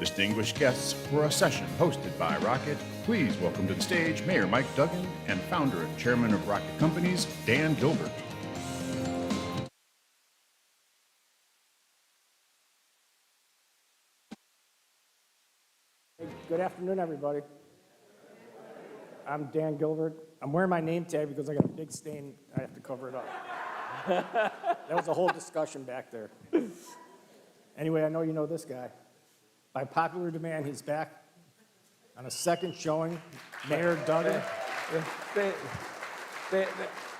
Distinguished guests for a session hosted by Rocket, please welcome to the stage Mayor Mike Duggan and founder and chairman of Rocket Companies, Dan Gilbert. Good afternoon, everybody. I'm Dan Gilbert. I'm wearing my name tag because I got a big stain. I have to cover it up. That was a whole discussion back there. Anyway, I know you know this guy. By popular demand, he's back on a second showing. Mayor Duggan.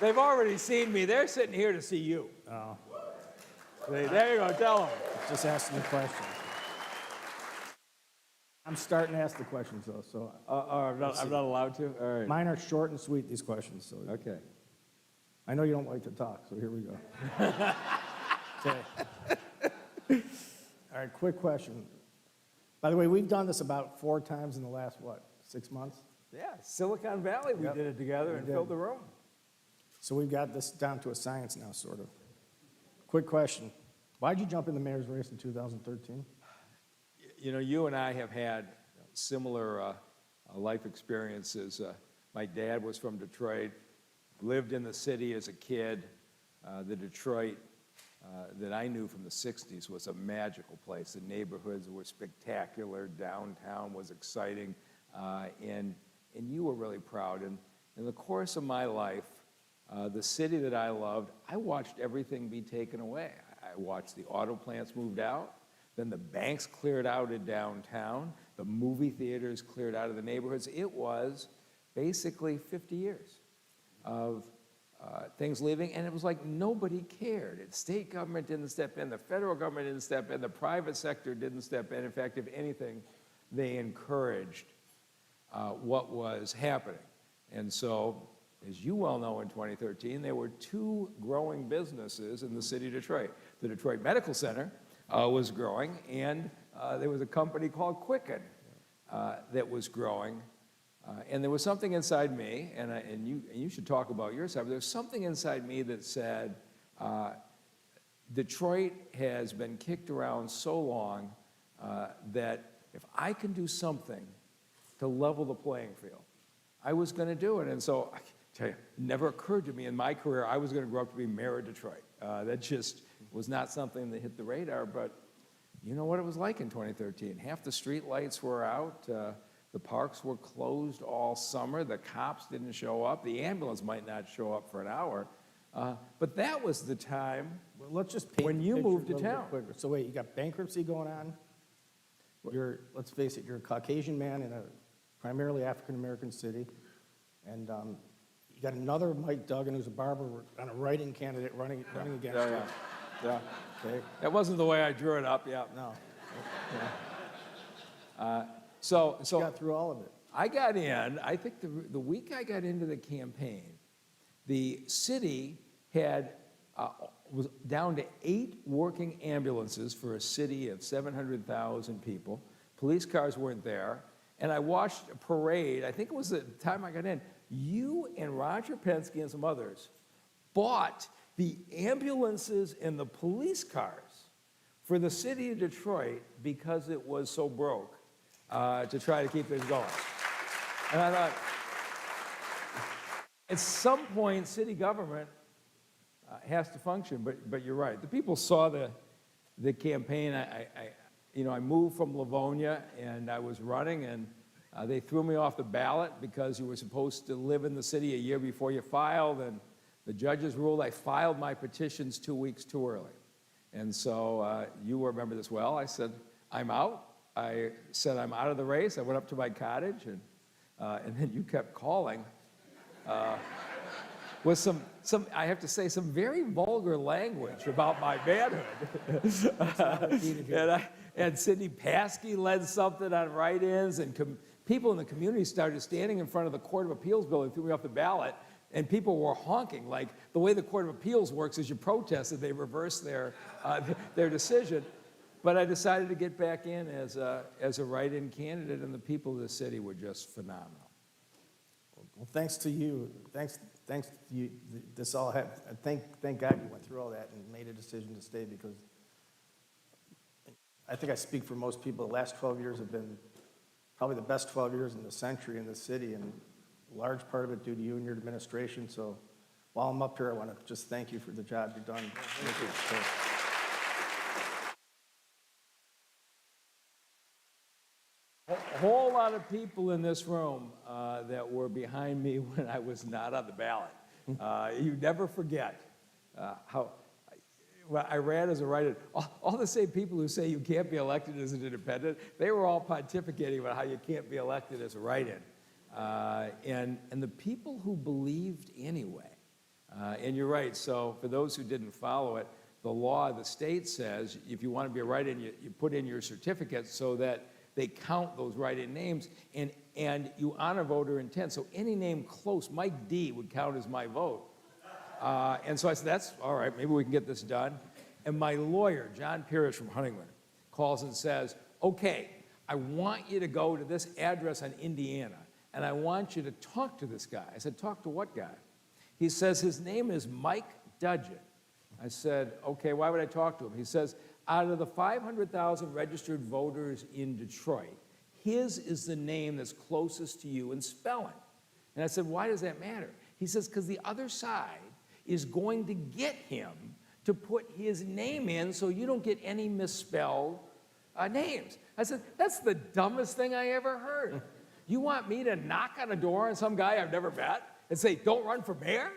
They've already seen me. They're sitting here to see you. Oh, There you go. Tell them. just asking the questions. I'm starting to ask the questions, though, so I'm not allowed to? All right. mine are short and sweet, these questions. So Okay. I know you don't like to talk, so here we go. Okay. All right, quick question. By the way, we've done this about 4 times in the last, 6 months? Yeah, Silicon Valley, we Yep. did it together We and did. filled the room. So we've got this down to a science now, sort of. Quick question. Why'd you jump in the mayor's race in 2013? You know, you and I have had similar life experiences. My dad was from Detroit, lived in the city as a kid. The Detroit that I knew from the 60s was a magical place. The neighborhoods were spectacular. Downtown was exciting. And you were really proud. And in the course of my life, the city that I loved, I watched everything be taken away. I watched the auto plants moved out. Then the banks cleared out of downtown. The movie theaters cleared out of the neighborhoods. It was basically 50 years of things leaving, and it was like nobody cared. The state government didn't step in. The federal government didn't step in. The private sector didn't step in. In fact, if anything, they encouraged what was happening. And so, as you well know, in 2013, there were 2 growing businesses in the city of Detroit. The Detroit Medical Center was growing, and there was a company called Quicken that was growing. And there was something inside me, and you should talk about your side, but there was something inside me that said, Detroit has been kicked around so long that if I can do something to level the playing field, I was going to do it. And so, I tell you, it never occurred to me in my career I was going to grow up to be mayor of Detroit. That just was not something that hit the radar, but you know what it was like in 2013. Half the street lights were out. The parks were closed all summer. The cops didn't show up. The ambulance might not show up for an hour. But that was the time Well, let's just paint when the you picture moved a to little bit town. quicker. So wait, you got bankruptcy going on. Let's face it, you're a Caucasian man in a primarily African-American city. And you got another Mike Duggan, who's a barber, and a writing candidate running against you. Yeah. Okay? That wasn't the way I drew it up, yeah. No. So You got through all of it. I got in, I think the week I got into the campaign, the city was down to 8 working ambulances for a city of 700,000 people. Police cars weren't there. And I watched a parade, I think it was the time I got in. You and Roger Penske and some others bought the ambulances and the police cars for the city of Detroit because it was so broke to try to keep things going. And I thought, at some point, city government has to function, but you're right. The people saw the campaign. I moved from Livonia, and I was running, and they threw me off the ballot because you were supposed to live in the city a year before you filed, and the judges ruled I filed my petitions 2 weeks too early. And so you remember this well. I said, I'm out. I said, I'm out of the race. I went up to my cottage, and then you kept calling with some, I have to say, some very vulgar language about my manhood. And Sidney Paskey led something on write-ins, and people in the community started standing in front of the Court of Appeals building, threw me off the ballot, and people were honking. Like, the way the Court of Appeals works is you protest and they reverse their decision. But I decided to get back in as a write-in candidate, and the people of the city were just phenomenal. Well, thanks to you. Thanks to you. This all happened. Thank God you went through all that and made a decision to stay, because I think I speak for most people, the last 12 years have been probably the best 12 years in the century in the city, and a large part of it due to you and your administration. So while I'm up here, I want to just thank you for the job you've done. Thank you. A whole lot of people in this room that were behind me when I was not on the ballot. You never forget how. Well, I ran as a writer. All the same people who say you can't be elected as an independent, they were all pontificating about how you can't be elected as a write-in. And the people who believed anyway, and you're right, so for those who didn't follow it, the law of the state says if you want to be a write-in, you put in your certificate so that they count those write-in names, and you honor voter intent. So any name close, Mike D would count as my vote. And so I said, that's all right, maybe we can get this done. And my lawyer, John Pierce from Huntington, calls and says, okay, I want you to go to this address on Indiana, and I want you to talk to this guy. I said, talk to what guy? He says, his name is Mike Duggan. I said, okay, why would I talk to him? He says, out of the 500,000 registered voters in Detroit, his is the name that's closest to you in spelling. And I said, why does that matter? He says, because the other side is going to get him to put his name in so you don't get any misspelled names. I said, that's the dumbest thing I ever heard. You want me to knock on a door on some guy I've never met and say, don't run for mayor?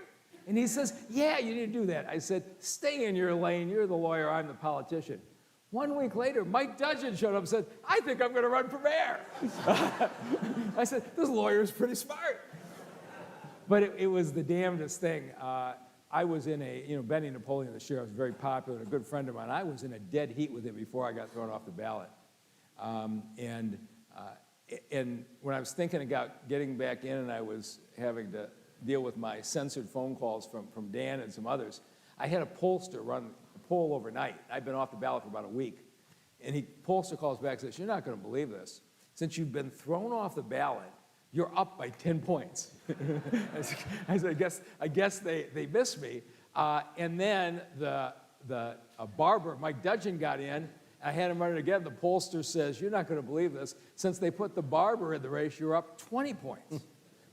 And he says, yeah, you need to do that. I said, stay in your lane. You're the lawyer. I'm the politician. 1 week later, Mike Duggan showed up and said, I think I'm going to run for mayor. I said, this lawyer is pretty smart. But it was the damnedest thing. I was in Benny Napoleon, the sheriff, was very popular, a good friend of mine. I was in a dead heat with him before I got thrown off the ballot. And when I was thinking about getting back in and I was having to deal with my censored phone calls from Dan and some others, I had a pollster run a poll overnight. I'd been off the ballot for about a week. And pollster calls back and says, you're not going to believe this. Since you've been thrown off the ballot, you're up by 10 points. I said, I guess they missed me. And then the barber, Mike Duggan, got in. I had him run it again. The pollster says, you're not going to believe this. Since they put the barber in the race, you're up 20 points.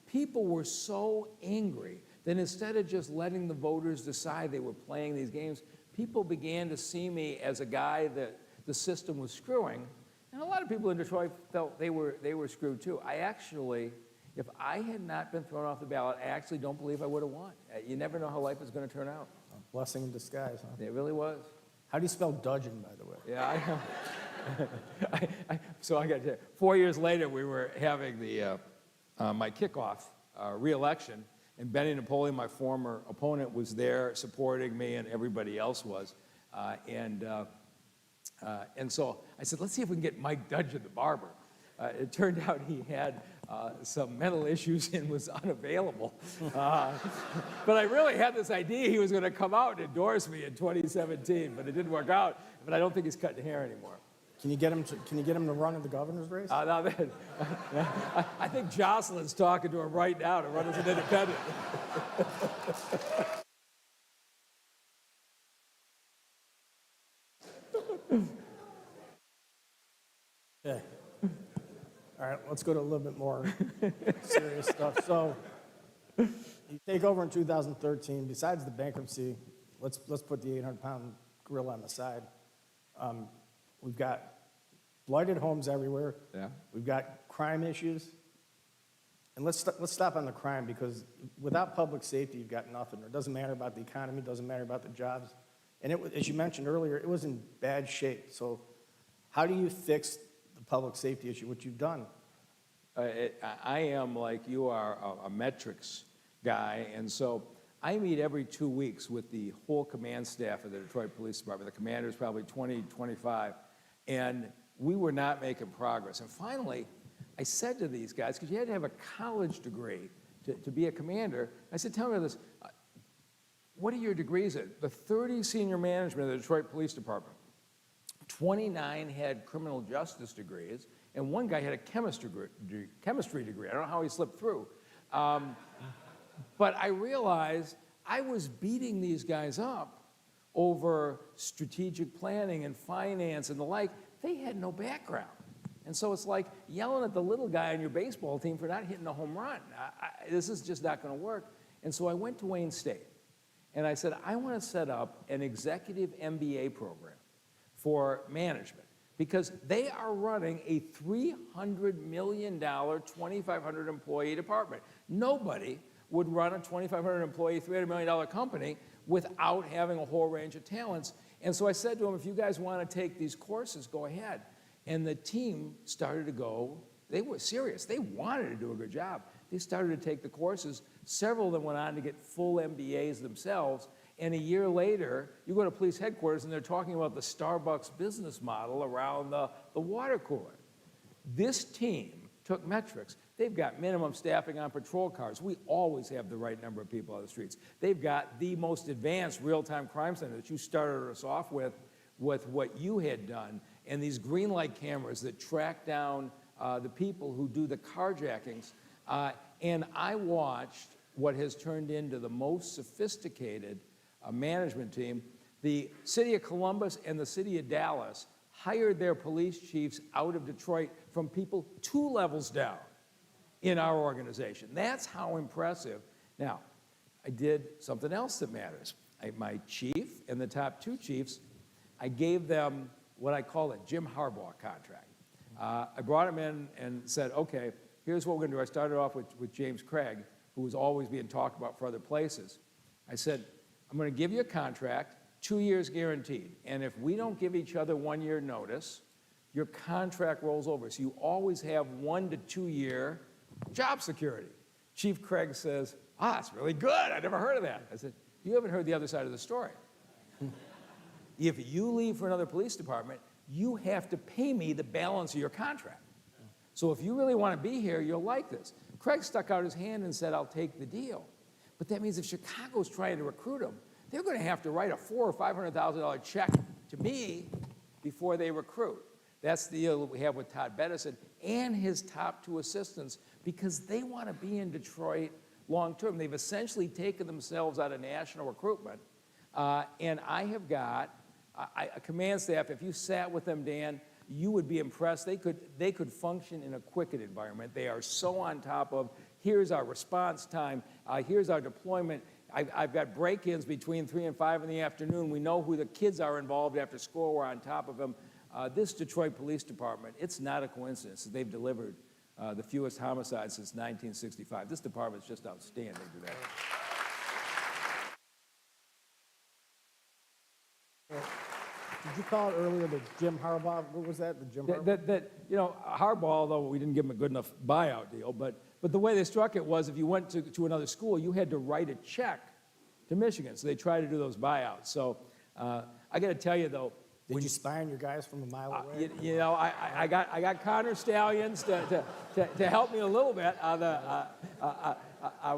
People were so angry that instead of just letting the voters decide they were playing these games, people began to see me as a guy that the system was screwing. And a lot of people in Detroit felt they were screwed too. I actually, if I had not been thrown off the ballot, I actually don't believe I would have won. You never know how life is going to turn out. A blessing in disguise, huh? It really was. How do you spell Duggan, by the way? Yeah, so I got to tell you, 4 years later, we were having my kickoff re-election, and Benny Napoleon, my former opponent, was there supporting me, and everybody else was. And so I said, let's see if we can get Mike Duggan, the barber. It turned out he had some mental issues and was unavailable. But I really had this idea he was going to come out and endorse me in 2017, but it didn't work out. But I don't think he's cutting hair anymore. Can you get him to run in the governor's race? I think Jocelyn's talking to him right now to run as an independent. Okay. All right, let's go to a little bit more serious stuff. So you take over in 2013. Besides the bankruptcy, let's put the 800-pound gorilla on the side. We've got blighted homes everywhere. Yeah. We've got crime issues. And let's stop on the crime, because without public safety, you've got nothing. It doesn't matter about the economy. It doesn't matter about the jobs. And as you mentioned earlier, it was in bad shape. So how do you fix the public safety issue, which you've done? I am, like you are, a metrics guy, and so I meet every 2 weeks with the whole command staff of the Detroit Police Department. The commander's probably 20, 25, and we were not making progress. And finally, I said to these guys, because you had to have a college degree to be a commander, I said, tell me this, what are your degrees in? The 30 senior management of the Detroit Police Department, 29 had criminal justice degrees, and one guy had a chemistry degree. I don't know how he slipped through. But I realized I was beating these guys up over strategic planning and finance and the like. they had no background. And so it's like yelling at the little guy on your baseball team for not hitting a home run. This is just not going to work. And so I went to Wayne State, and I said, I want to set up an executive MBA program for management, because they are running a $300 million, 2,500 employee department. Nobody would run a 2,500 employee, $300 million company without having a whole range of talents. And so I said to them, if you guys want to take these courses, go ahead. And the team started to go, they were serious. They wanted to do a good job. They started to take the courses. Several of them went on to get full MBAs themselves. And a year later, you go to police headquarters and they're talking about the Starbucks business model around the water cooler. This team took metrics. They've got minimum staffing on patrol cars. We always have the right number of people on the streets. They've got the most advanced real-time crime center that you started us off with what you had done, and these green light cameras that track down the people who do the carjackings. And I watched what has turned into the most sophisticated management team. The city of Columbus and the city of Dallas hired their police chiefs out of Detroit from people 2 levels down in our organization. That's how impressive. Now, I did something else that matters. My chief and the top 2 chiefs, I gave them what I call a Jim Harbaugh contract. I brought him in and said, okay, here's what we're gonna do. I started off with James Craig, who was always being talked about for other places. I said, I'm gonna give you a contract, 2 years guaranteed. And if we don't give each other 1 year notice, your contract rolls over. So you always have 1 to 2 year job security. Chief Craig says, that's really good. I never heard of that. I said, you haven't heard the other side of the story. If you leave for another police department, you have to pay me the balance of your contract. So if you really want to be here, you'll like this. Craig stuck out his hand and said, I'll take the deal. But that means if Chicago's trying to recruit him, they're going to have to write a $400,000 or $500,000 check to me before they recruit. That's the deal that we have with Todd Bedison and his top 2 assistants, because they want to be in Detroit long term. They've essentially taken themselves out of national recruitment. And I have got a command staff. If you sat with them, Dan, you would be impressed. They could function in a Quicket environment. They are so on top of, here's our response time, here's our deployment. I've got break-ins between 3 and 5 in the afternoon. We know who the kids are involved after school. We're on top of them. This Detroit Police Department, it's not a coincidence that they've delivered the fewest homicides since 1965. This department's just outstanding today. Did you call it earlier the Jim Harbaugh? What was that? The Jim Harbaugh? You know, Harbaugh, although we didn't give him a good enough buyout deal, but the way they struck it was if you went to another school, you had to write a check to Michigan. So they tried to do those buyouts. So I got to tell you, though, Did you spy on your guys from a mile away? you know, I got Connor Stallions to help me a little bit on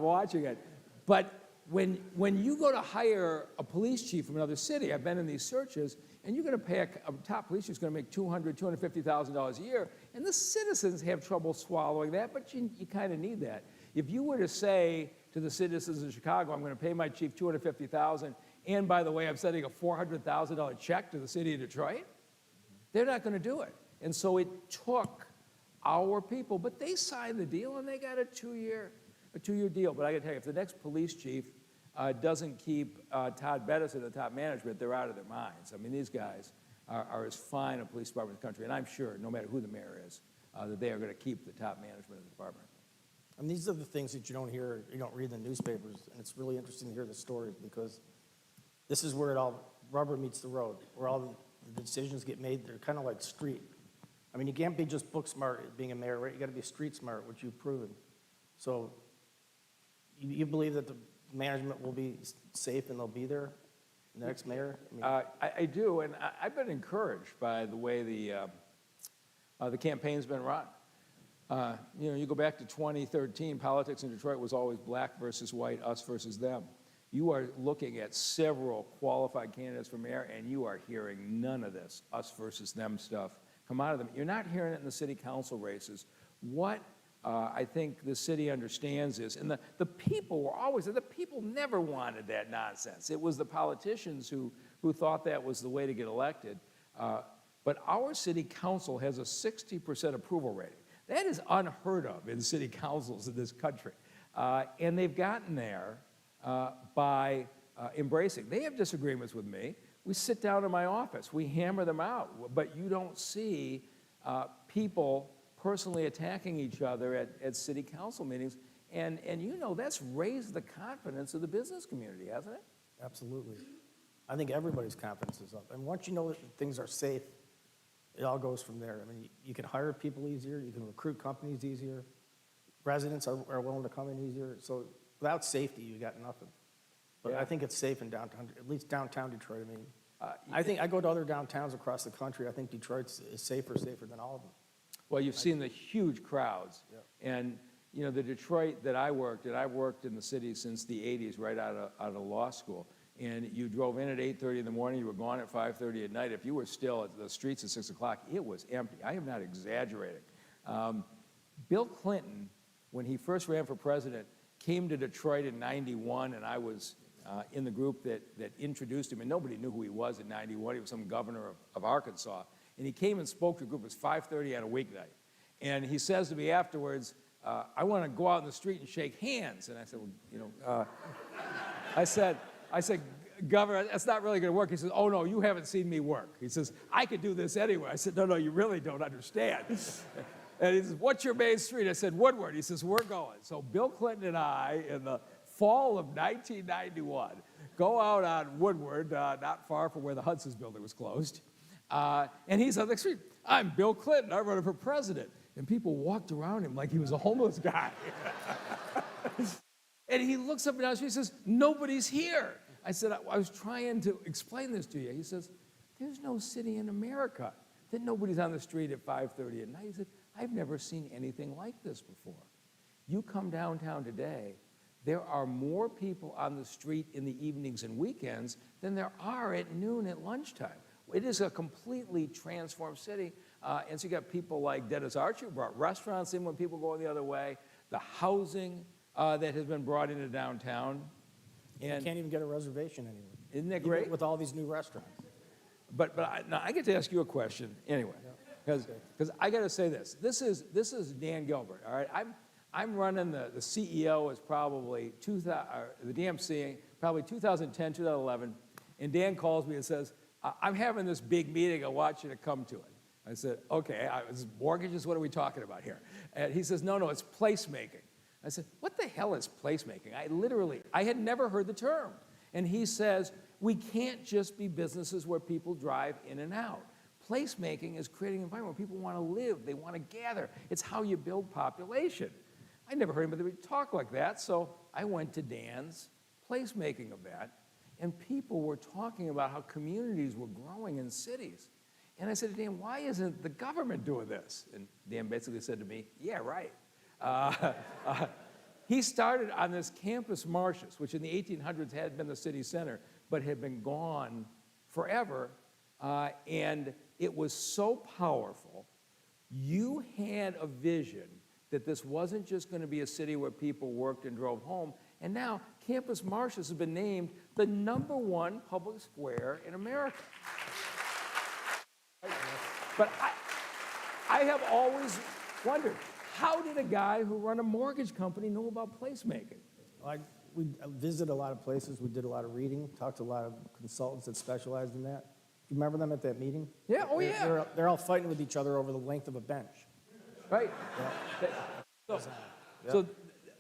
watching it. But when you go to hire a police chief from another city, I've been in these searches, and you're going to pay a top police chief who's going to make $200,000, $250,000 a year, and the citizens have trouble swallowing that, but you kind of need that. If you were to say to the citizens of Chicago, I'm going to pay my chief $250,000, and by the way, I'm sending a $400,000 check to the city of Detroit, they're not going to do it. And so it took our people, but they signed the deal, and they got a two-year deal. But I got to tell you, if the next police chief doesn't keep Todd Bedison at the top management, they're out of their minds. I mean, these guys are as fine a police department in the country, and I'm sure, no matter who the mayor is, that they are going to keep the top management of the department. And these are the things that you don't hear, you don't read in the newspapers, and it's really interesting to hear the stories, because this is where it all rubber meets the road, where all the decisions get made. They're kind of like street. I mean, you can't be just book smart being a mayor, right? You got to be street smart, which you've proven. So you believe that the management will be safe and they'll be there, the next mayor? I do, and I've been encouraged by the way the campaign's been run. You know, you go back to 2013, politics in Detroit was always black versus white, us versus them. You are looking at several qualified candidates for mayor, and you are hearing none of this us versus them stuff come out of them. You're not hearing it in the city council races. What I think the city understands is, and the people were always, the people never wanted that nonsense. It was the politicians who thought that was the way to get elected. but our city council has a 60% approval rating. That is unheard of in city councils in this country. And they've gotten there by embracing. They have disagreements with me. We sit down in my office, we hammer them out, but you don't see people personally attacking each other at city council meetings. And you know, that's raised the confidence of the business community, hasn't it? Absolutely. I think everybody's confidence is up. And once you know that things are safe, it all goes from there. I mean, you can hire people easier, you can recruit companies easier, residents are willing to come in easier. So without safety, you got nothing. But Yeah. I think it's safe in downtown, at least downtown Detroit. I mean, I think I go to other downtowns across the country. I think Detroit's is safer than all of them. Well, you've seen the huge crowds. Yep. And, you know, the Detroit that I worked in, I've worked in the city since the 80s, right out of law school. And you drove in at 8:30 in the morning, you were gone at 5:30 at night. If you were still at the streets at 6 o'clock, it was empty. I am not exaggerating. Bill Clinton, when he first ran for president, came to Detroit in 91, and I was in the group that introduced him, and nobody knew who he was in 91. He was some governor of Arkansas. And he came and spoke to a group. It was 5:30 on a weeknight. And he says to me afterwards, I want to go out in the street and shake hands. And I said, well, you know, I said, Governor, that's not really going to work. He says, oh, no, you haven't seen me work. He says, I could do this anyway. I said, no, you really don't understand. And he says, what's your main street? I said, Woodward. He says, we're going. So Bill Clinton and I, in the fall of 1991, go out on Woodward, not far from where the Hudson's building was closed. And he's on the street. I'm Bill Clinton. I'm running for president. And people walked around him like he was a homeless guy. And he looks up and down the street and says, nobody's here. I said, I was trying to explain this to you. He says, there's no city in America that nobody's on the street at 5:30 at night. He said, I've never seen anything like this before. You come downtown today, there are more people on the street in the evenings and weekends than there are at noon at lunchtime. It is a completely transformed city. And so you got people like Dennis Archer, who brought restaurants in when people go the other way, the housing that has been brought into downtown. And You can't even get a reservation anywhere. isn't that Even great? with all these new restaurants. But now I get to ask you a question anyway, because I got to say this. This is Dan Gilbert. All right, I'm running the CEO is probably the DMC probably 2010, 2011, and Dan calls me and says, I'm having this big meeting. I want you to come to it. I said, okay. It's mortgages. What are we talking about here? And he says, no, it's placemaking. I said, what the hell is placemaking? I had never heard the term. And he says, we can't just be businesses where people drive in and out. Placemaking is creating an environment where people want to live, they want to gather. It's how you build population. I never heard anybody talk like that, so I went to Dan's placemaking event, and people were talking about how communities were growing in cities. And I said to Dan, why isn't the government doing this? And Dan basically said to me, yeah, right. He started on this campus Martius, which in the 1800s had been the city center, but had been gone forever. And it was so powerful. You had a vision that this wasn't just going to be a city where people worked and drove home. And now Campus Martius has been named the #1 public square in America. But I have always wondered, how did a guy who run a mortgage company know about placemaking? We visited a lot of places. We did a lot of reading, talked to a lot of consultants that specialized in that. Do you remember them at that meeting? Yeah, oh yeah. They're all fighting with each other over the length of a bench. Right. So,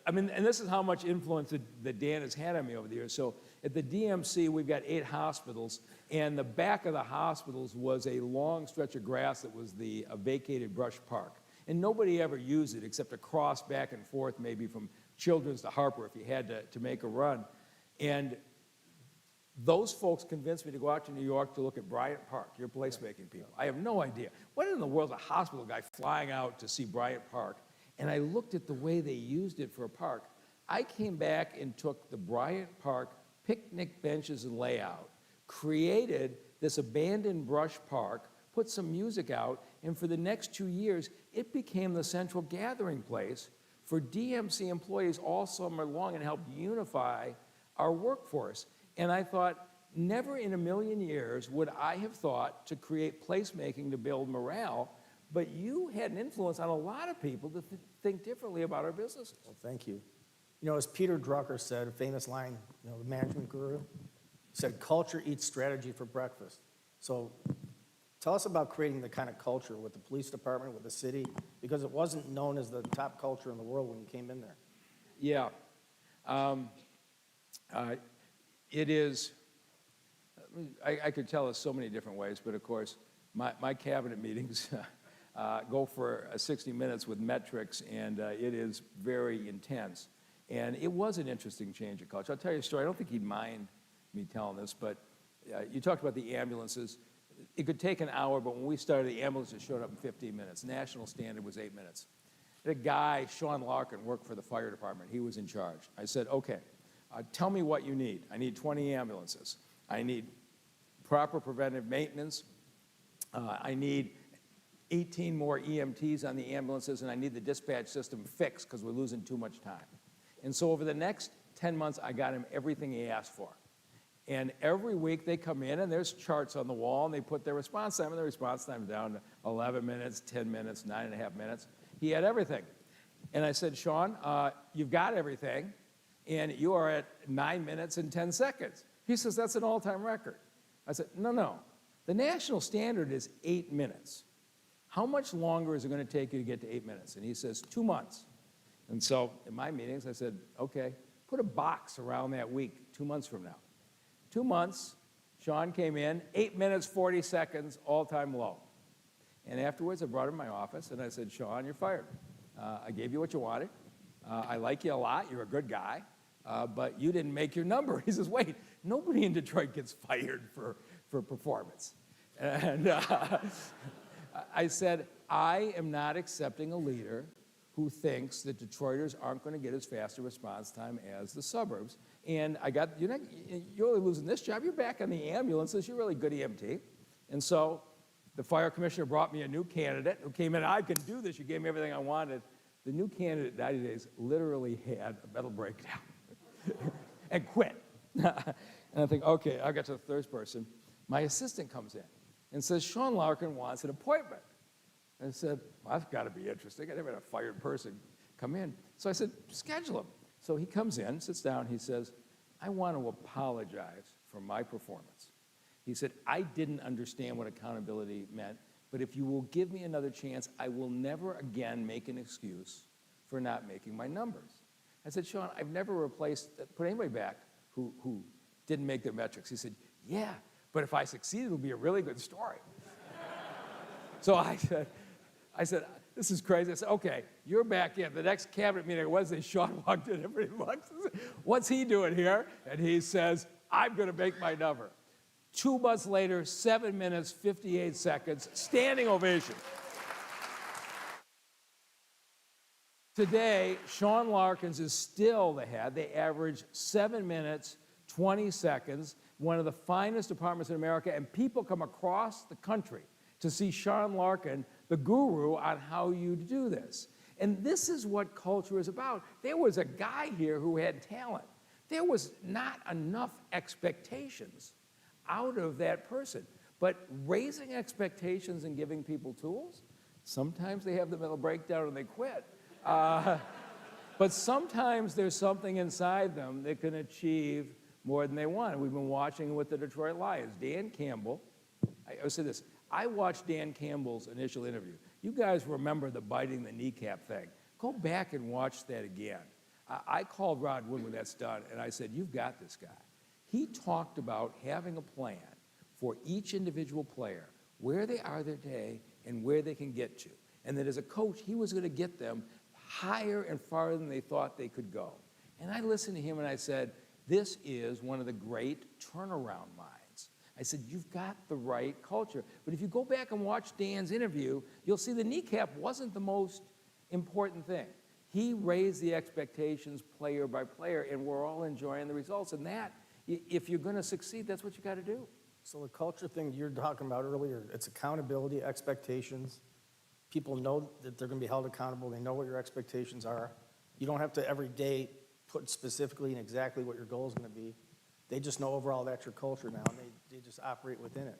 I mean, and this is how much influence that Dan has had on me over the years. So at the DMC, we've got 8 hospitals, and the back of the hospitals was a long stretch of grass that was a vacated brush park. And nobody ever used it except to cross back and forth, maybe from Children's to Harper if you had to make a run. And those folks convinced me to go out to New York to look at Bryant Park, your placemaking people. I have no idea. What in the world is a hospital guy flying out to see Bryant Park? And I looked at the way they used it for a park. I came back and took the Bryant Park picnic benches and layout, created this abandoned brush park, put some music out, and for the next 2 years, it became the central gathering place for DMC employees all summer long and helped unify our workforce. And I thought, Never in a million years would I have thought to create placemaking to build morale, but you had an influence on a lot of people to think differently about our businesses. Well, thank you. You know, as Peter Drucker said, a famous line, you know, the management guru, said, culture eats strategy for breakfast. So tell us about creating the kind of culture with the police department, with the city, because it wasn't known as the top culture in the world when you came in there. Yeah. It is, I could tell us so many different ways, but of course, my cabinet meetings go for 60 minutes with metrics, and it is very intense. And it was an interesting change of culture. I'll tell you a story. I don't think he'd mind me telling this, but you talked about the ambulances. It could take an hour, but when we started, the ambulances showed up in 15 minutes. National standard was 8 minutes. The guy, Sean Larkin, worked for the fire department. He was in charge. I said, okay, tell me what you need. I need 20 ambulances. I need proper preventive maintenance. I need 18 more EMTs on the ambulances, and I need the dispatch system fixed because we're losing too much time. And so over the next 10 months, I got him everything he asked for. And every week they come in and there's charts on the wall and they put their response time, and their response time down to 11 minutes, 10 minutes, 9.5 minutes. He had everything. And I said, Sean, you've got everything, and you are at 9 minutes and 10 seconds. He says, that's an all-time record. I said, no. The national standard is 8 minutes. How much longer is it going to take you to get to 8 minutes? And he says, 2 months. And so in my meetings, I said, okay, put a box around that week 2 months from now. 2 months, Sean came in, 8 minutes, 40 seconds, all-time low. And afterwards, I brought him to my office, and I said, Sean, you're fired. I gave you what you wanted. I like you a lot. You're a good guy. But you didn't make your number. He says, wait, nobody in Detroit gets fired for performance. And I said, I am not accepting a leader who thinks that Detroiters aren't going to get as fast a response time as the suburbs. And you're only losing this job. You're back on the ambulances. You're a really good EMT. And so the fire commissioner brought me a new candidate who came in. I can do this. You gave me everything I wanted. The new candidate, 90 days, literally had a mental breakdown and quit. And I think, okay, I'll get to the third person. My assistant comes in and says, Sean Larkin wants an appointment. And I said, well, that's got to be interesting. I never had a fired person come in. So I said, schedule him. So he comes in, sits down, he says, I want to apologize for my performance. He said, I didn't understand what accountability meant, but if you will give me another chance, I will never again make an excuse for not making my numbers. I said, Sean, I've never put anybody back who didn't make their metrics. He said, yeah, but if I succeed, it'll be a really good story. So I said, this is crazy. I said, okay, you're back in. The next cabinet meeting Wednesday, Sean walked in, everybody looks, what's he doing here? And he says, I'm going to make my number. 2 months later, 7 minutes, 58 seconds, standing ovation. Today, Sean Larkins is still the head. They average 7 minutes, 20 seconds, one of the finest departments in America, and people come across the country to see Sean Larkin, the guru on how you do this. And this is what culture is about. There was a guy here who had talent. There was not enough expectations out of that person. But raising expectations and giving people tools, sometimes they have the mental breakdown and they quit. But sometimes there's something inside them that can achieve more than they want. We've been watching with the Detroit Lions. Dan Campbell, I say this, I watched Dan Campbell's initial interview. You guys remember the biting the kneecap thing. Go back and watch that again. I called Rod Wood when that's done, and I said, you've got this guy. He talked about having a plan for each individual player, where they are their day and where they can get to. And that as a coach, he was going to get them higher and farther than they thought they could go. And I listened to him and I said, this is one of the great turnaround minds. I said, you've got the right culture. But if you go back and watch Dan's interview, you'll see the kneecap wasn't the most important thing. He raised the expectations player by player, and we're all enjoying the results. And that, if you're going to succeed, that's what you got to do. So the culture thing you're talking about earlier, it's accountability, expectations. People know that they're going to be held accountable. They know what your expectations are. You don't have to every day put specifically and exactly what your goal is going to be. They just know overall that's your culture now, and they just operate within it.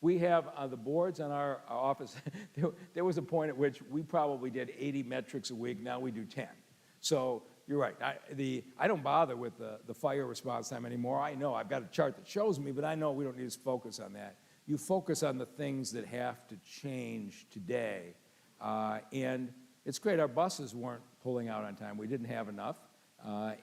We have the boards on our office. There was a point at which we probably did 80 metrics a week. Now we do 10. So you're right. I don't bother with the fire response time anymore. I know I've got a chart that shows me, but I know we don't need to focus on that. You focus on the things that have to change today. And it's great. Our buses weren't pulling out on time. We didn't have enough.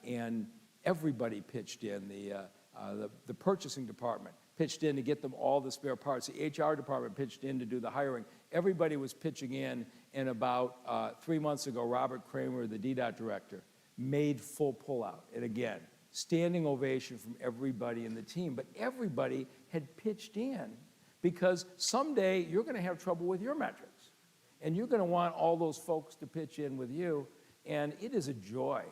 And everybody pitched in. The purchasing department pitched in to get them all the spare parts. The HR department pitched in to do the hiring. Everybody was pitching in, and about 3 months ago, Robert Kramer, the DDOT director, made full pullout. And again, standing ovation from everybody in the team. But everybody had pitched in because someday you're going to have trouble with your metrics. And you're going to want all those folks to pitch in with you. And it is a joy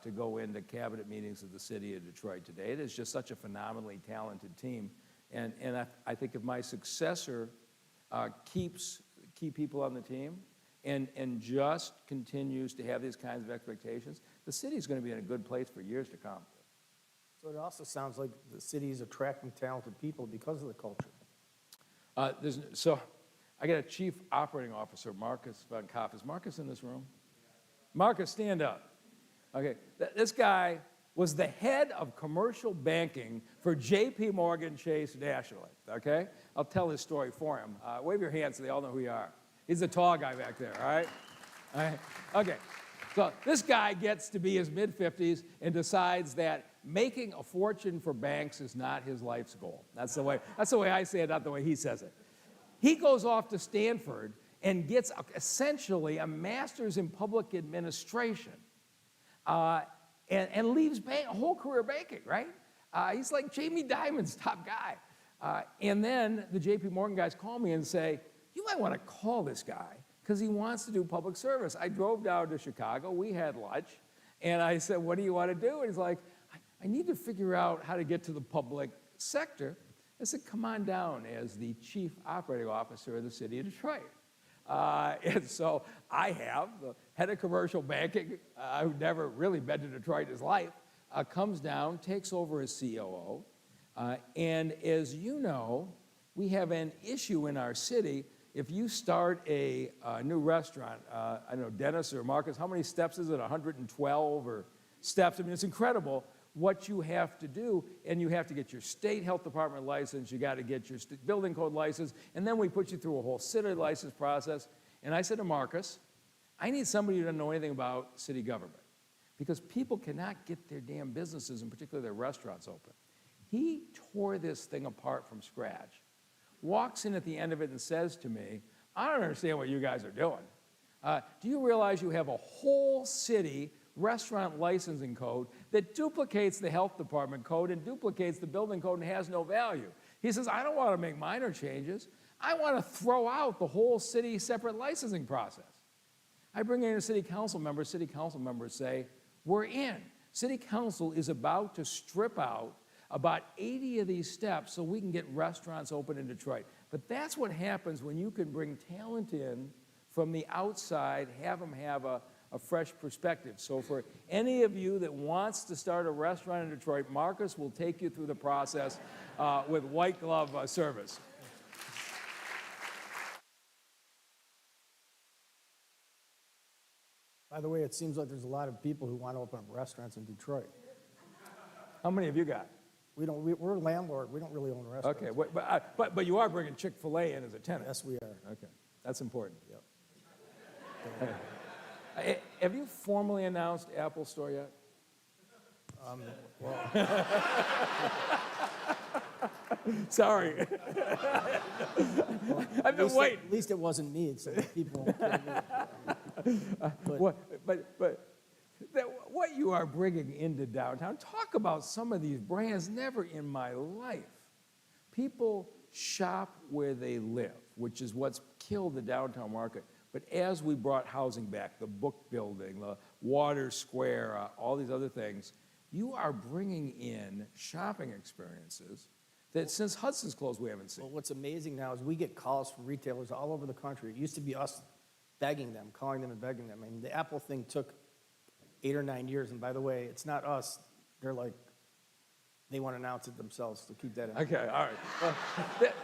to go into cabinet meetings of the city of Detroit today. It is just such a phenomenally talented team. And I think if my successor keeps key people on the team and just continues to have these kinds of expectations, the city is going to be in a good place for years to come. So it also sounds like the city is attracting talented people because of the culture. So I got a chief operating officer, Marcus Van Kopp. Is Marcus in this room? Marcus, stand up. Okay, this guy was the head of commercial banking for J.P. Morgan Chase nationally, okay? I'll tell his story for him. Wave your hand so they all know who you are. He's the tall guy back there, all right? All right? Okay, so this guy gets to be his mid-50s and decides that making a fortune for banks is not his life's goal. That's the way I say it, not the way he says it. He goes off to Stanford and gets essentially a master's in public administration. And leaves a whole career banking, right? He's like Jamie Dimon's top guy. And then the J.P. Morgan guys call me and say, you might want to call this guy because he wants to do public service. I drove down to Chicago. We had lunch. And I said, what do you want to do? And he's like, I need to figure out how to get to the public sector. I said, come on down as the chief operating officer of the city of Detroit. And so I have the head of commercial banking, who never really been to Detroit in his life, comes down, takes over as COO. And as you know, we have an issue in our city. If you start a new restaurant, I don't know, Dennis or Marcus, how many steps is it? 112 or steps? I mean, it's incredible what you have to do, and you have to get your state health department license, you got to get your building code license, and then we put you through a whole city license process. And I said to Marcus, I need somebody who doesn't know anything about city government because people cannot get their damn businesses, in particular their restaurants, open. He tore this thing apart from scratch, walks in at the end of it and says to me, I don't understand what you guys are doing. Do you realize you have a whole city restaurant licensing code that duplicates the health department code and duplicates the building code and has no value? He says, I don't want to make minor changes. I want to throw out the whole city separate licensing process. I bring in a city council member. City council members say, we're in. City council is about to strip out about 80 of these steps so we can get restaurants open in Detroit. But that's what happens when you can bring talent in from the outside, have them have a fresh perspective. So for any of you that wants to start a restaurant in Detroit, Marcus will take you through the process with white glove service. By the way, it seems like there's a lot of people who want to open up restaurants in Detroit. How many have you got? We're a landlord. We don't really own restaurants. Okay, but you are bringing Chick-fil-A in as a tenant. Yes, we are. Okay, that's important. Yep. Have you formally announced Apple Store yet? Well, Sorry. I've been waiting. At least it wasn't me, so people won't kill me. What you are bringing into downtown, talk about some of these brands. Never in my life. People shop where they live, which is what's killed the downtown market. But as we brought housing back, the book building, the Water Square, all these other things, you are bringing in shopping experiences that since Hudson's closed we haven't seen. Well, what's amazing now is we get calls from retailers all over the country. It used to be us begging them, calling them and begging them. I mean, the Apple thing took 8 or 9 years. And by the way, it's not us. They're They want to announce it themselves, so keep that in. Okay, all right.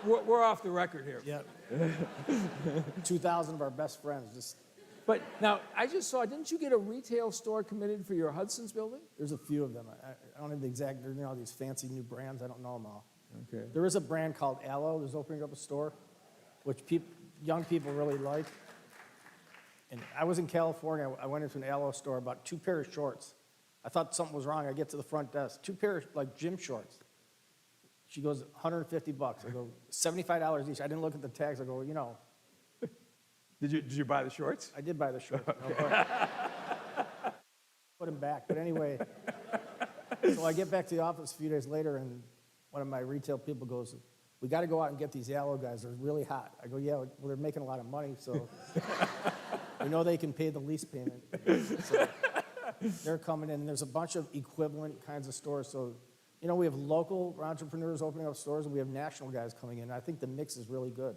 Well, we're off the record here. Yep. 2,000 of our best friends. Just But now, I just saw, didn't you get a retail store committed for your Hudson's building? there's a few of them. I don't have the exact. They're all these fancy new brands. I don't know them all. Okay. There is a brand called Aloe that's opening up a store, which young people really like. And I was in California. I went into an Aloe store, bought 2 pairs of shorts. I thought something was wrong. I get to the front desk, 2 pairs like gym shorts. She goes, $150. I go, $75 each. I didn't look at the tags. I go, you know. Did you buy the shorts? I did buy the shorts. Put them back. But anyway, so I get back to the office a few days later, and one of my retail people goes, we got to go out and get these Aloe guys. They're really hot. I go, yeah, well, they're making a lot of money, so we know they can pay the lease payment. So they're coming in, and there's a bunch of equivalent kinds of stores. So, you know, we have local entrepreneurs opening up stores, and we have national guys coming in. I think the mix is really good.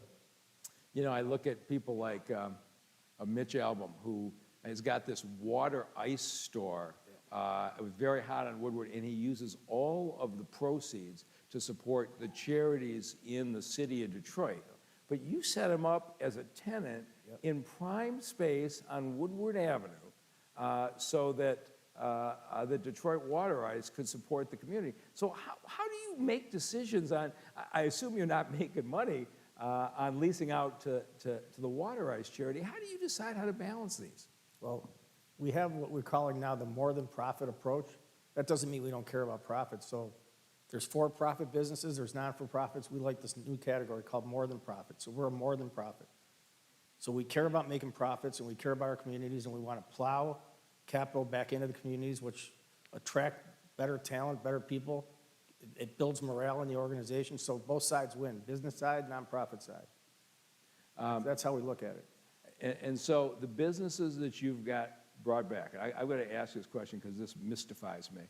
You know, I look at people like Mitch Album, who has got this water ice store. It was very hot on Woodward, and he uses all of the proceeds to support the charities in the city of Detroit. But you set him up as a tenant in prime space on Woodward Avenue so that the Detroit Water Ice could support the community. So how do you make decisions on, I assume you're not making money on leasing out to the Water Ice charity. How do you decide how to balance these? Well, we have what we're calling now the more than profit approach. That doesn't mean we don't care about profits. So there's for-profit businesses, there's non-for-profits. We like this new category called more than profit. So we're a more than profit. So we care about making profits, and we care about our communities, and we want to plow capital back into the communities, which attract better talent, better people. It builds morale in the organization, so both sides win, business side, nonprofit side. So that's how we look at it. And so the businesses that you've got brought back, I'm going to ask this question because this mystifies me.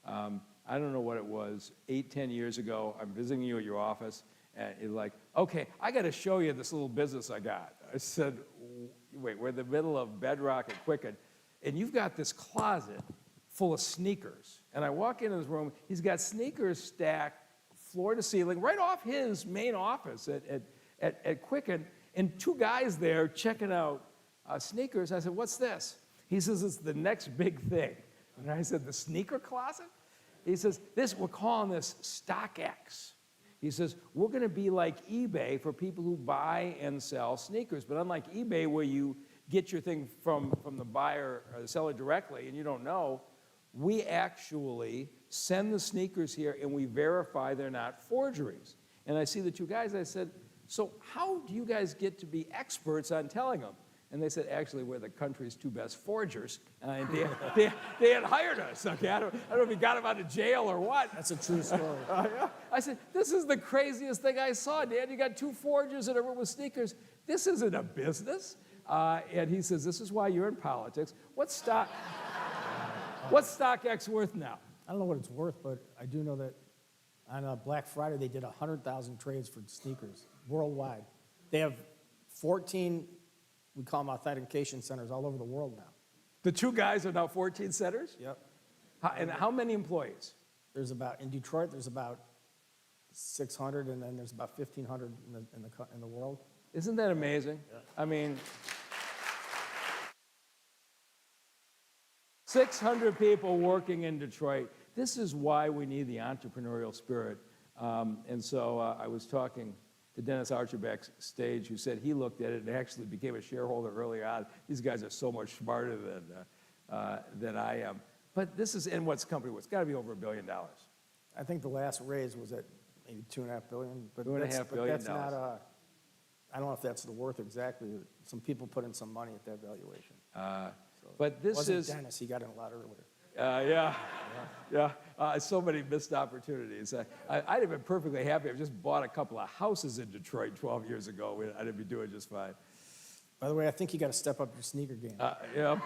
I don't know what it was, 8-10 years ago, I'm visiting you at your office, and you're like, okay, I got to show you this little business I got. I said, wait, we're in the middle of Bedrock and Quicken, and you've got this closet full of sneakers. And I walk into his room, he's got sneakers stacked floor to ceiling, right off his main office at Quicken, and 2 guys there checking out sneakers. I said, what's this? He says, it's the next big thing. And I said, the sneaker closet? He says, we're calling this StockX. He says, we're going to be like eBay for people who buy and sell sneakers. But unlike eBay, where you get your thing from the buyer or the seller directly and you don't know, we actually send the sneakers here and we verify they're not forgeries. And I see the 2 guys, I said, so how do you guys get to be experts on telling them? And they said, actually, we're the country's 2 best forgers. And they had hired us. Okay, I don't know if we got them out of jail or what. That's a true story. Yeah. I said, this is the craziest thing I saw, Dan. You got 2 forgers in a room with sneakers. This isn't a business. And he says, this is why you're in politics. What's StockX worth now? I don't know what it's worth, but I do know that on Black Friday, they did 100,000 trades for sneakers worldwide. They have 14, we call them authentication centers all over the world now. The 2 guys are now 14 centers? Yep. And how many employees? In Detroit, there's about 600, and then there's about 1,500 in the world. Isn't that amazing? Yeah. I mean, 600 people working in Detroit. This is why we need the entrepreneurial spirit. And so I was talking to Dennis Archer backstage, who said he looked at it and actually became a shareholder early on. These guys are so much smarter than I am. But this is, and what's the company worth? It's got to be over $1 billion. I think the last raise was at maybe $2.5 billion. But $2.5 billion. That's not I don't know if that's the worth exactly. Some people put in some money at that valuation. But this wasn't is Dennis. He got in a lot earlier. Yeah. So many missed opportunities. I'd have been perfectly happy. I just bought a couple of houses in Detroit 12 years ago. I'd be doing just fine. By the way, I think you got to step up your sneaker game. Yeah.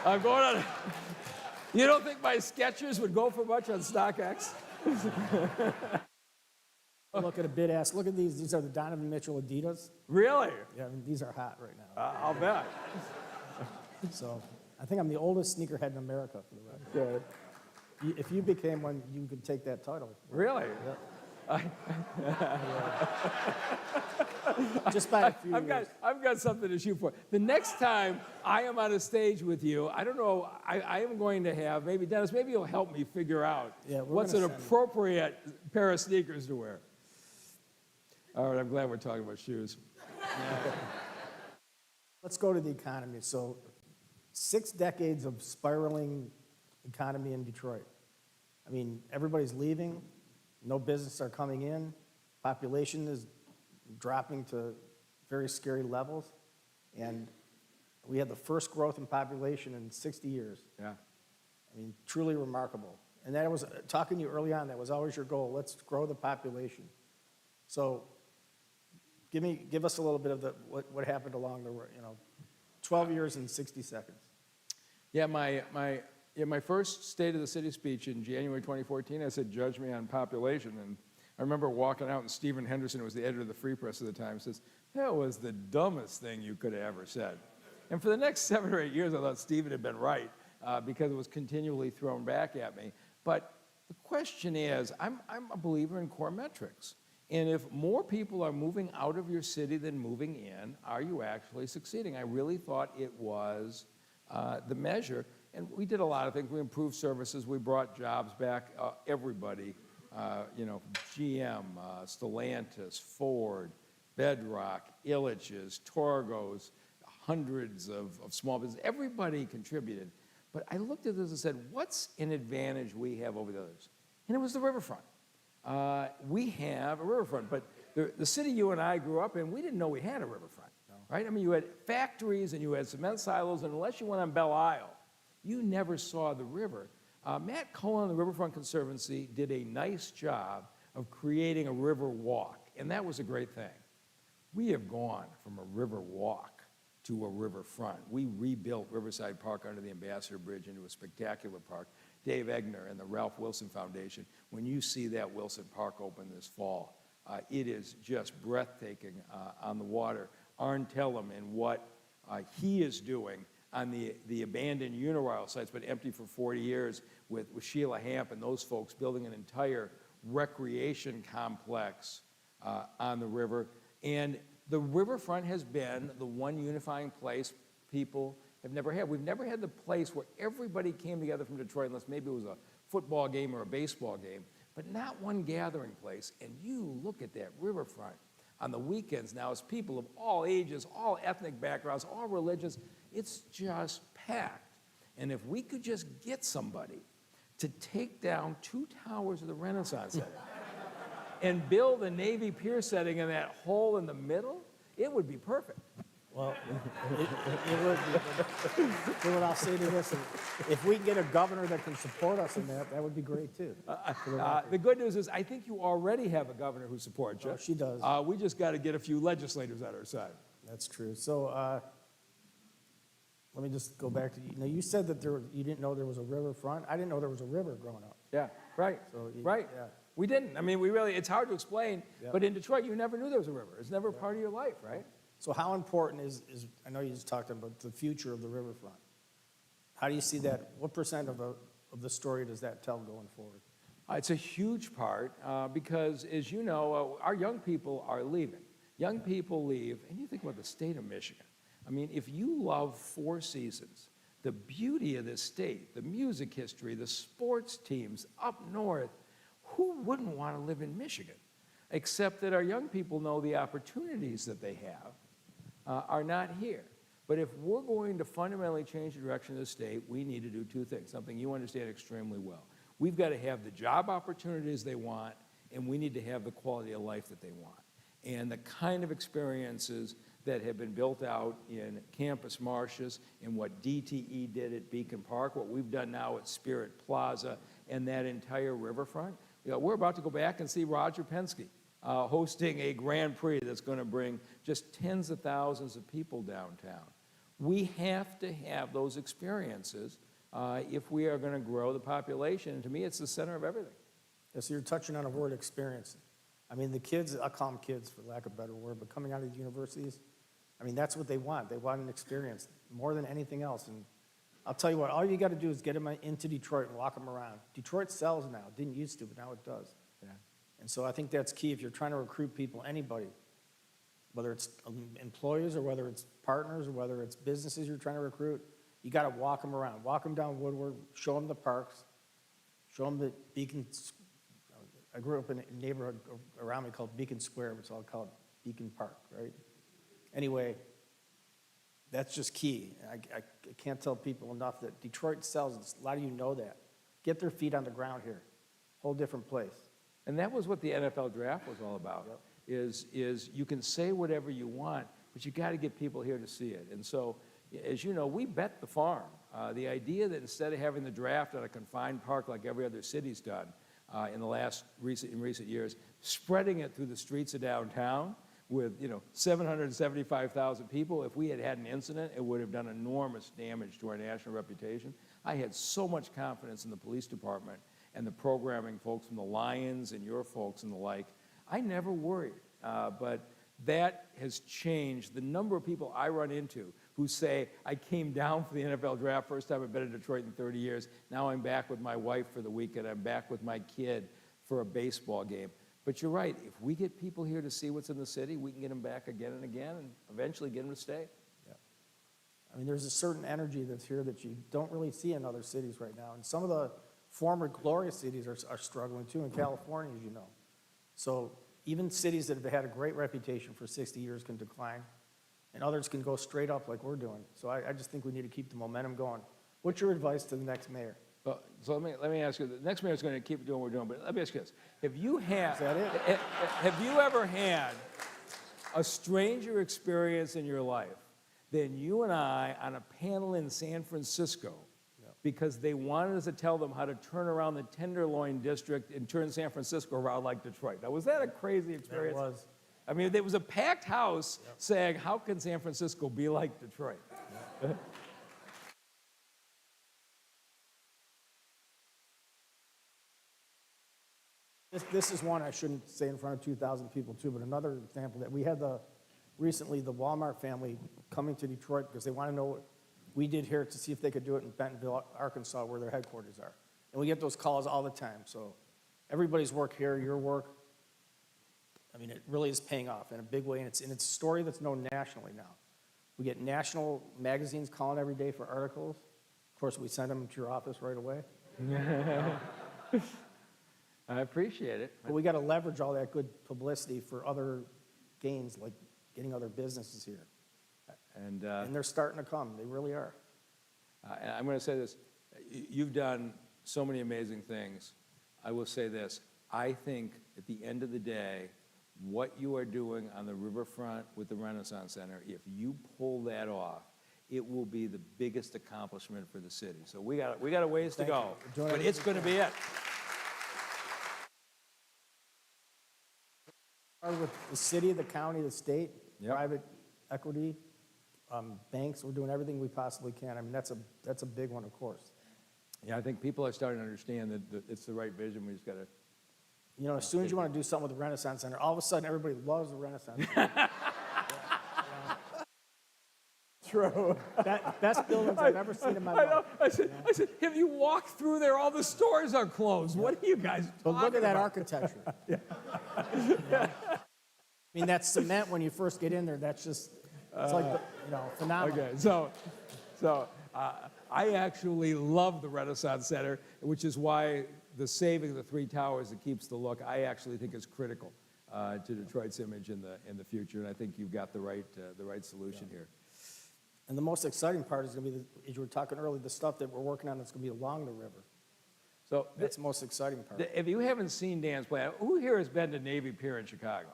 I'm going on. You don't think my Skechers would go for much on StockX? Look at a bid ask. Look at these. These are the Donovan Mitchell Adidas. Really? Yeah, I mean, these are hot right now. I'll bet. So I think I'm the oldest sneakerhead in America, for the record. If you became one, you could take that title. Really? Just by a few years. I've got something to shoot for. The next time I am on a stage with you, I don't know, I am going to have, maybe Dennis, maybe you'll help me figure out what's an appropriate pair of sneakers to wear. All right, I'm glad we're talking about shoes. Let's go to the economy. So 6 decades of spiraling economy in Detroit. I mean, everybody's leaving, no business are coming in, population is dropping to very scary levels, and we had the first growth in population in 60 years. Yeah. I mean, truly remarkable. And that was, talking to you early on, that was always your goal. Let's grow the population. So give us a little bit of what happened along the, 12 years and 60 seconds. Yeah, my first State of the City speech in January 2014, I said, judge me on population. And I remember walking out, and Stephen Henderson, who was the editor of the Free Press at the time, says, that was the dumbest thing you could have ever said. And for the next 7 or 8 years, I thought Stephen had been right because it was continually thrown back at me. But the question is, I'm a believer in core metrics. And if more people are moving out of your city than moving in, are you actually succeeding? I really thought it was the measure. And we did a lot of things. We improved services. We brought jobs back. Everybody, GM, Stellantis, Ford, Bedrock, Illich's, Torgo's, hundreds of small businesses. Everybody contributed. But I looked at this and said, what's an advantage we have over the others? And it was the riverfront. We have a riverfront, but the city you and I grew up in, we didn't know we had a riverfront, right? I mean, you had factories and you had cement silos, and unless you went on Belle Isle, you never saw the river. Matt Cullen, the Riverfront Conservancy, did a nice job of creating a river walk, and that was a great thing. We have gone from a river walk to a riverfront. We rebuilt Riverside Park under the Ambassador Bridge into a spectacular park. Dave Egner and the Ralph Wilson Foundation, when you see that Wilson Park open this fall, it is just breathtaking on the water. Arn Tellem and what he is doing on the abandoned Uniroyal site's been empty for 40 years with Sheila Hamp and those folks building an entire recreation complex on the river. And the riverfront has been the one unifying place people have never had. We've never had the place where everybody came together from Detroit, unless maybe it was a football game or a baseball game, but not one gathering place. And you look at that riverfront on the weekends now as people of all ages, all ethnic backgrounds, all religions, it's just packed. And if we could just get somebody to take down 2 towers of the Renaissance Center and build a Navy Pier setting in that hole in the middle, it would be perfect. Well, it would be. But what I'll say to this, if we can get a governor that can support us in that, that would be great too. The good news is I think you already have a governor who supports you. Oh, she does. We just got to get a few legislators on our side. That's true. So let me just go back to, you said that you didn't know there was a riverfront. I didn't know there was a river growing up. Yeah, right, right. Yeah. We didn't. I mean, it's hard to explain, but in Detroit, you never knew there was a river. It's never part of your life, right? So how important is I know you just talked about the future of the riverfront. How do you see that? What percent of the story does that tell going forward? It's a huge part because, as you know, our young people are leaving. Young people leave, and you think about the state of Michigan. I mean, if you love Four Seasons, the beauty of this state, the music history, the sports teams up north, who wouldn't want to live in Michigan? Except that our young people know the opportunities that they have are not here. But if we're going to fundamentally change the direction of the state, we need to do 2 things, something you understand extremely well. We've got to have the job opportunities they want, and we need to have the quality of life that they want. And the kind of experiences that have been built out in Campus Martius and what DTE did at Beacon Park, what we've done now at Spirit Plaza, and that entire riverfront. We're about to go back and see Roger Penske hosting a Grand Prix that's going to bring just tens of thousands of people downtown. We have to have those experiences if we are going to grow the population. And to me, it's the center of everything. Yeah, so you're touching on a word, experience. I mean, the kids, I'll call them kids for lack of a better word, but coming out of the universities, I mean, that's what they want. They want an experience more than anything else. And I'll tell you what, all you got to do is get them into Detroit and walk them around. Detroit sells now. It didn't used to, but now it does. Yeah. And so I think that's key if you're trying to recruit people, anybody, whether it's employees or whether it's partners or whether it's businesses you're trying to recruit, you got to walk them around. Walk them down Woodward, show them the parks, show them the Beacon. I grew up in a neighborhood around me called Beacon Square, but it's all called Beacon Park, right? Anyway, that's just key. I can't tell people enough that Detroit sells. A lot of you know that. Get their feet on the ground here. Whole different place. And that was what the NFL draft was all about, is you can say whatever you want, but you got to get people here to see it. And so, as you know, we bet the farm. The idea that instead of having the draft at a confined park like every other city's done in recent years, spreading it through the streets of downtown with 775,000 people, if we had had an incident, it would have done enormous damage to our national reputation. I had so much confidence in the police department and the programming folks from the Lions and your folks and the like. I never worried, but that has changed. The number of people I run into who say, I came down for the NFL draft, first time I've been in Detroit in 30 years, now I'm back with my wife for the weekend, I'm back with my kid for a baseball game. But you're right, if we get people here to see what's in the city, we can get them back again and again and eventually get them to stay. Yeah. I mean, there's a certain energy that's here that you don't really see in other cities right now. And some of the former glorious cities are struggling too, in California, as you know. So even cities that have had a great reputation for 60 years can decline, and others can go straight up like we're doing. So I just think we need to keep the momentum going. What's your advice to the next mayor? Well, so let me ask you, the next mayor is going to keep doing what we're doing, but let me ask you this. Have you ever had a stranger experience in your life than you and I on a panel in San Francisco because they wanted us to tell them how to turn around the Tenderloin district and turn San Francisco around like Detroit? Now, was that a crazy experience? It was. I mean, there was a packed house saying, how can San Francisco be like Detroit? This is one I shouldn't say in front of 2,000 people too, but another example that we had recently the Walmart family coming to Detroit because they want to know what we did here to see if they could do it in Bentonville, Arkansas, where their headquarters are. And we get those calls all the time. So everybody's work here, your work, I mean, it really is paying off in a big way, and it's a story that's known nationally now. We get national magazines calling every day for articles. Of course, we send them to your office right away. I appreciate it. But we got to leverage all that good publicity for other gains, like getting other businesses here. And they're starting to come. They really are. And I'm going to say this. You've done so many amazing things. I will say this. I think at the end of the day, what you are doing on the riverfront with the Renaissance Center, if you pull that off, it will be the biggest accomplishment for the city. So we got a ways to go, but it's going to be it. With the city, the county, the state, private equity, banks, we're doing everything we possibly can. I mean, that's a big one, of course. Yeah, I think people are starting to understand that it's the right vision. We just got to. You know, as soon as you want to do something with the Renaissance Center, all of a sudden everybody loves the Renaissance Center. True. Best buildings I've ever seen in my life. I said, have you walked through there? All the stores are closed. What are you guys talking But look at that about? architecture. I mean, that cement when you first get in there, that's just, it's like, phenomenal. Okay, so I actually love the Renaissance Center, which is why the saving of the three towers that keeps the look, I actually think is critical to Detroit's image in the future, and I think you've got the right solution here. And the most exciting part is going to be, as you were talking earlier, the stuff that we're working on that's going to be along the river. So That's the most exciting part. if you haven't seen Dan's plan, who here has been to Navy Pier in Chicago,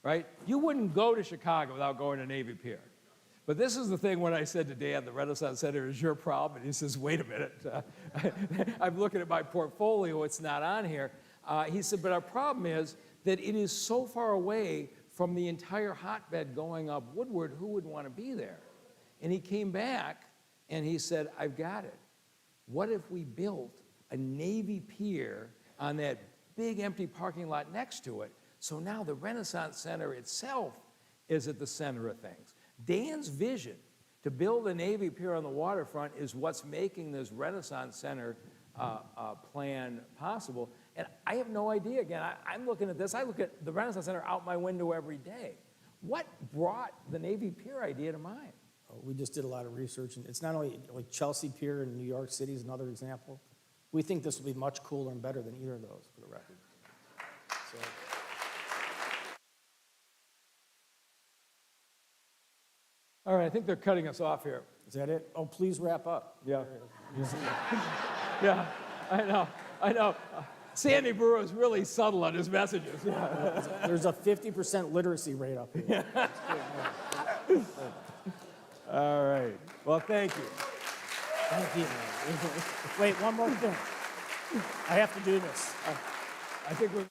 right? You wouldn't go to Chicago without going to Navy Pier. But this is the thing when I said to Dan, the Renaissance Center is your problem, and he says, wait a minute. I'm looking at my portfolio, it's not on here. He said, but our problem is that it is so far away from the entire hotbed going up Woodward, who would want to be there? And he came back and he said, I've got it. What if we built a Navy Pier on that big empty parking lot next to it? So now the Renaissance Center itself is at the center of things. Dan's vision To build a Navy Pier on the waterfront is what's making this Renaissance Center plan possible. And I have no idea. Again, I'm looking at this. I look at the Renaissance Center out my window every day. What brought the Navy Pier idea to mind? We just did a lot of research, and it's not only like Chelsea Pier in New York City is another example. We think this will be much cooler and better than either of those, for the record. So, All right, I think they're cutting us off here. is that it? Oh, please wrap up. Yeah. Yeah, I know. Sandy Brewer is really subtle on his messages. Yeah. There's a 50% literacy rate up here. All right. Well, thank you. Thank you. Wait, one more thing. I have to do this. I think we're